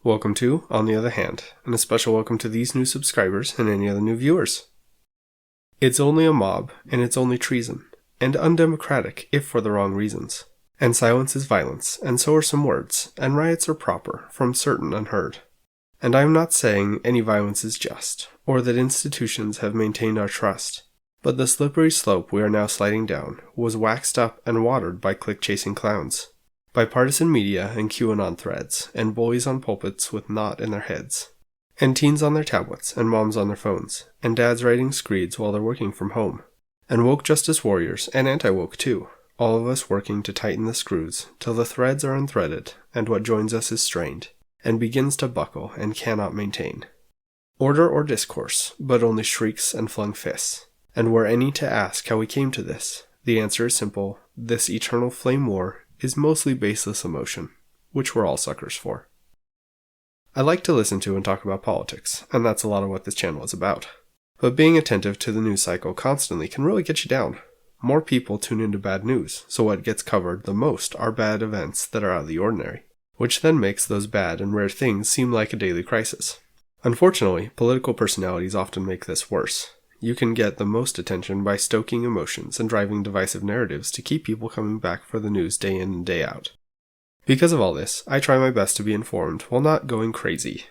Welcome to On the Other Hand, and a special welcome to these new subscribers and any other new viewers. It's only a mob, and it's only treason, and undemocratic if for the wrong reasons. And silence is violence, and so are some words, and riots are proper, from certain unheard. And I am not saying any violence is just, or that institutions have maintained our trust, but the slippery slope we are now sliding down was waxed up and watered by click-chasing clowns, by partisan media and QAnon threads, and bullies on pulpits with naught in their heads, and teens on their tablets, and moms on their phones, and dads writing screeds while they're working from home, and woke justice warriors, and anti-woke too, all of us working to tighten the screws, till the threads are unthreaded, and what joins us is strained, and begins to buckle, and cannot maintain order or discourse, but only shrieks and flung fists. And were any to ask how we came to this, the answer is simple: this eternal flame war is mostly baseless emotion, which we're all suckers for. I like to listen to and talk about politics, and that's a lot of what this channel is about. But being attentive to the news cycle constantly can really get you down. More people tune into bad news, so what gets covered the most are bad events that are out of the ordinary, which then makes those bad and rare things seem like a daily crisis. Unfortunately, political personalities often make this worse. You can get the most attention by stoking emotions and driving divisive narratives to keep people coming back for the news day in and day out. Because of all this, I try my best to be informed while not going crazy.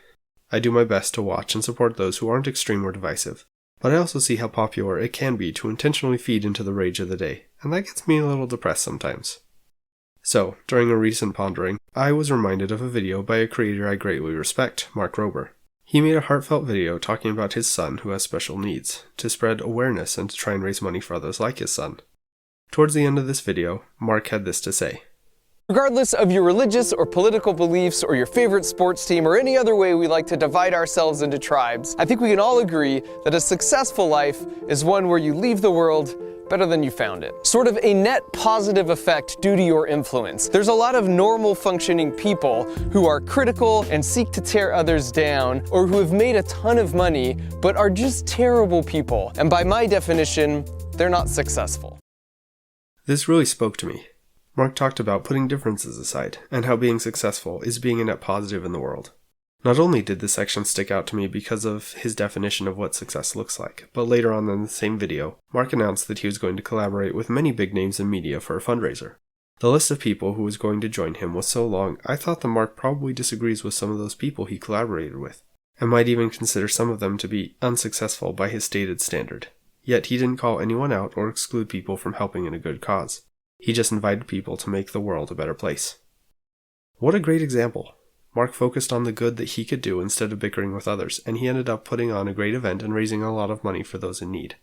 I do my best to watch and support those who aren't extreme or divisive, but I also see how popular it can be to intentionally feed into the rage of the day, and that gets me a little depressed sometimes. So, during a recent pondering, I was reminded of a video by a creator I greatly respect, Mark Rober. He made a heartfelt video talking about his son who has special needs, to spread awareness and to try and raise money for others like his son. Towards the end of this video, Mark had this to say. Regardless of your religious or political beliefs or your favorite sports team or any other way we like to divide ourselves into tribes, I think we can all agree that a successful life is one where you leave the world better than you found it. Sort of a net positive effect due to your influence. There's a lot of normal functioning people who are critical and seek to tear others down, or who have made a ton of money but are just terrible people. And by my definition, they're not successful. This really spoke to me. Mark talked about putting differences aside, and how being successful is being a net positive in the world. Not only did this section stick out to me because of his definition of what success looks like, but later on in the same video, Mark announced that he was going to collaborate with many big names in media for a fundraiser. The list of people who was going to join him was so long, I thought that Mark probably disagrees with some of those people he collaborated with, and might even consider some of them to be unsuccessful by his stated standard. Yet he didn't call anyone out or exclude people from helping in a good cause. He just invited people to make the world a better place. What a great example! Mark focused on the good that he could do instead of bickering with others, and he ended up putting on a great event and raising a lot of money for those in need.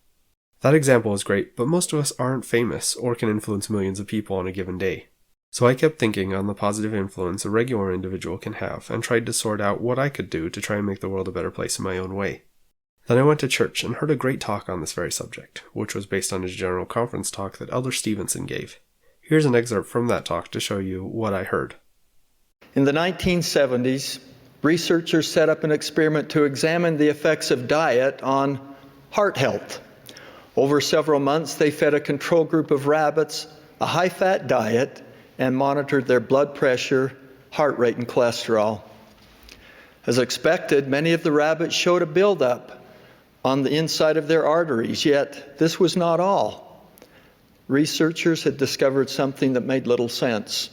That example is great, but most of us aren't famous or can influence millions of people on a given day. So I kept thinking on the positive influence a regular individual can have, and tried to sort out what I could do to try and make the world a better place in my own way. Then I went to church and heard a great talk on this very subject, which was based on a general conference talk that Elder Stevenson gave. Here's an excerpt from that talk to show you what I heard. In the 1970s, researchers set up an experiment to examine the effects of diet on heart health. Over several months, they fed a control group of rabbits a high-fat diet and monitored their blood pressure, heart rate, and cholesterol. As expected, many of the rabbits showed a buildup on the inside of their arteries, yet this was not all. Researchers had discovered something that made little sense.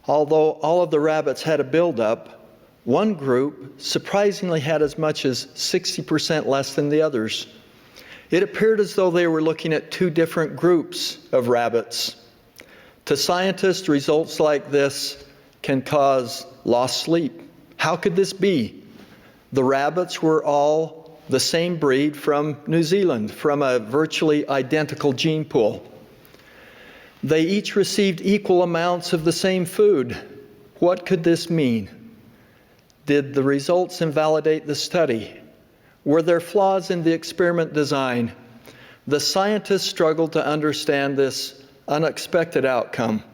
Although all of the rabbits had a buildup, one group surprisingly had as much as 60% less than the others. It appeared as though they were looking at two different groups of rabbits. To scientists, results like this can cause lost sleep. How could this be? The rabbits were all the same breed from New Zealand, from a virtually identical gene pool. They each received equal amounts of the same food. What could this mean? Did the results invalidate the study? Were there flaws in the experiment design? The scientists struggled to understand this unexpected outcome.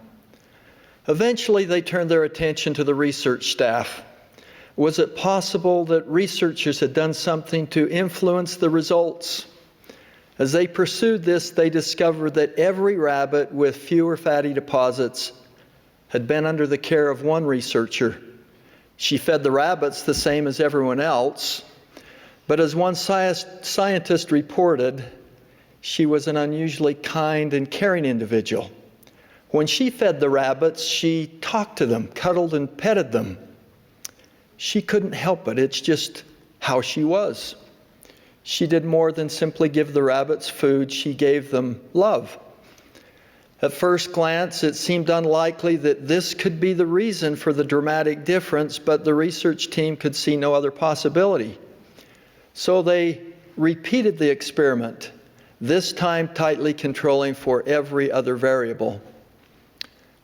Eventually, they turned their attention to the research staff. Was it possible that researchers had done something to influence the results? As they pursued this, they discovered that every rabbit with fewer fatty deposits had been under the care of one researcher. She fed the rabbits the same as everyone else, but as one scientist reported, she was an unusually kind and caring individual. When she fed the rabbits, she talked to them, cuddled and petted them. She couldn't help it. It's just how she was. She did more than simply give the rabbits food. She gave them love. At first glance, it seemed unlikely that this could be the reason for the dramatic difference, but the research team could see no other possibility. So they repeated the experiment, this time tightly controlling for every other variable.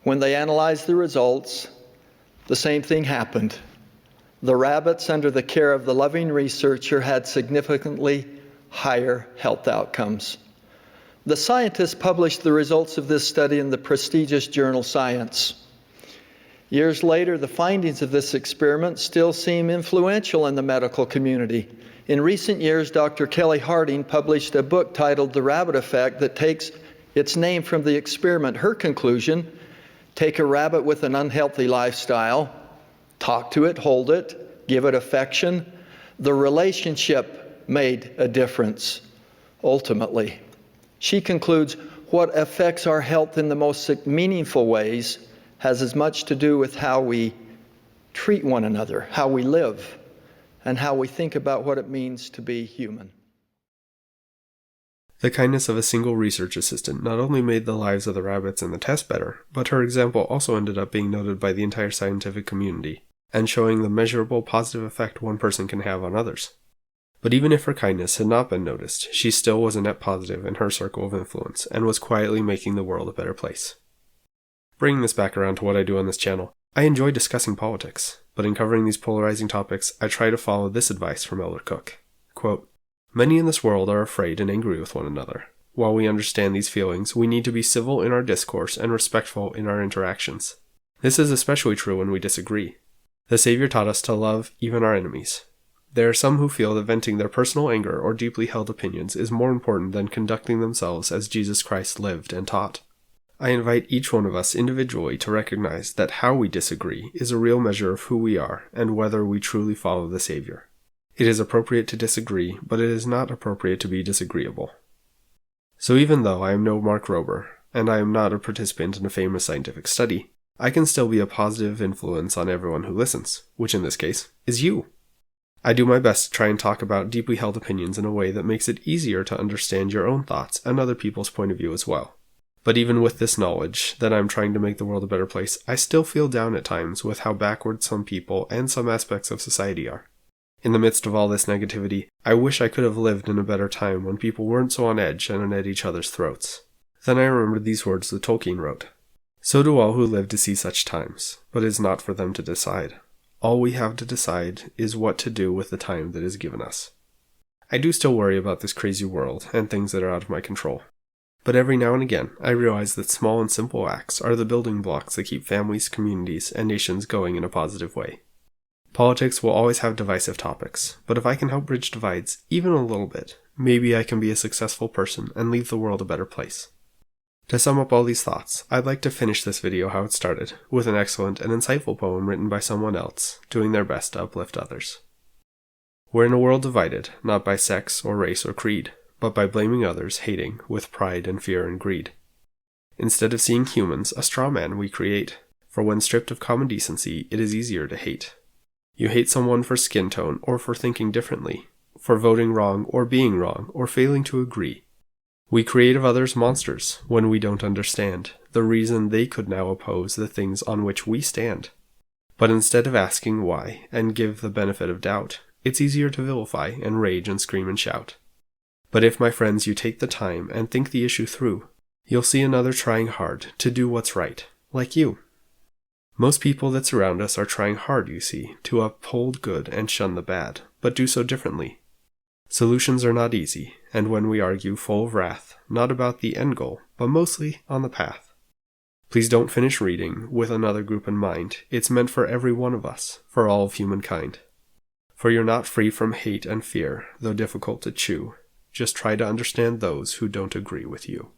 When they analyzed the results, the same thing happened. The rabbits, under the care of the loving researcher, had significantly higher health outcomes. The scientists published the results of this study in the prestigious journal Science. Years later, the findings of this experiment still seem influential in the medical community. In recent years, Dr. Kelly Harding published a book titled The Rabbit Effect that takes its name from the experiment. Her conclusion: take a rabbit with an unhealthy lifestyle, talk to it, hold it, give it affection. The relationship made a difference, ultimately. She concludes, what affects our health in the most meaningful ways has as much to do with how we treat one another, how we live, and how we think about what it means to be human. The kindness of a single research assistant not only made the lives of the rabbits in the test better, but her example also ended up being noted by the entire scientific community, and showing the measurable positive effect one person can have on others. But even if her kindness had not been noticed, she still was a net positive in her circle of influence, and was quietly making the world a better place. Bringing this back around to what I do on this channel, I enjoy discussing politics, but in covering these polarizing topics, I try to follow this advice from Elder Cook. Quote, "Many in this world are afraid and angry with one another. While we understand these feelings, we need to be civil in our discourse and respectful in our interactions. This is especially true when we disagree. The Savior taught us to love even our enemies. There are some who feel that venting their personal anger or deeply held opinions is more important than conducting themselves as Jesus Christ lived and taught. I invite each one of us individually to recognize that how we disagree is a real measure of who we are and whether we truly follow the Savior. It is appropriate to disagree, but it is not appropriate to be disagreeable." So even though I am no Mark Rober, and I am not a participant in a famous scientific study, I can still be a positive influence on everyone who listens, which in this case is you. I do my best to try and talk about deeply held opinions in a way that makes it easier to understand your own thoughts and other people's point of view as well. But even with this knowledge that I'm trying to make the world a better place, I still feel down at times with how backward some people and some aspects of society are. In the midst of all this negativity, I wish I could have lived in a better time when people weren't so on edge and at each other's throats. Then I remembered these words that Tolkien wrote. "So do all who live to see such times, but it is not for them to decide. All we have to decide is what to do with the time that is given us." I do still worry about this crazy world and things that are out of my control. But every now and again, I realize that small and simple acts are the building blocks that keep families, communities, and nations going in a positive way. Politics will always have divisive topics, but if I can help bridge divides even a little bit, maybe I can be a successful person and leave the world a better place. To sum up all these thoughts, I'd like to finish this video how it started, with an excellent and insightful poem written by someone else, doing their best to uplift others. "We're in a world divided, not by sex or race or creed, but by blaming others, hating, with pride and fear and greed. Instead of seeing humans, a straw man we create, for when stripped of common decency, it is easier to hate. You hate someone for skin tone or for thinking differently, for voting wrong or being wrong or failing to agree. We create of others monsters when we don't understand the reason they could now oppose the things on which we stand. But instead of asking why and give the benefit of doubt, it's easier to vilify and rage and scream and shout. But if, my friends, you take the time and think the issue through, you'll see another trying hard to do what's right, like you. Most people that surround us are trying hard, you see, to uphold good and shun the bad, but do so differently. Solutions are not easy, and when we argue full of wrath, not about the end goal, but mostly on the path. Please don't finish reading with another group in mind. It's meant for every one of us, for all of humankind. For you're not free from hate and fear, though difficult to chew. Just try to understand those who don't agree with you."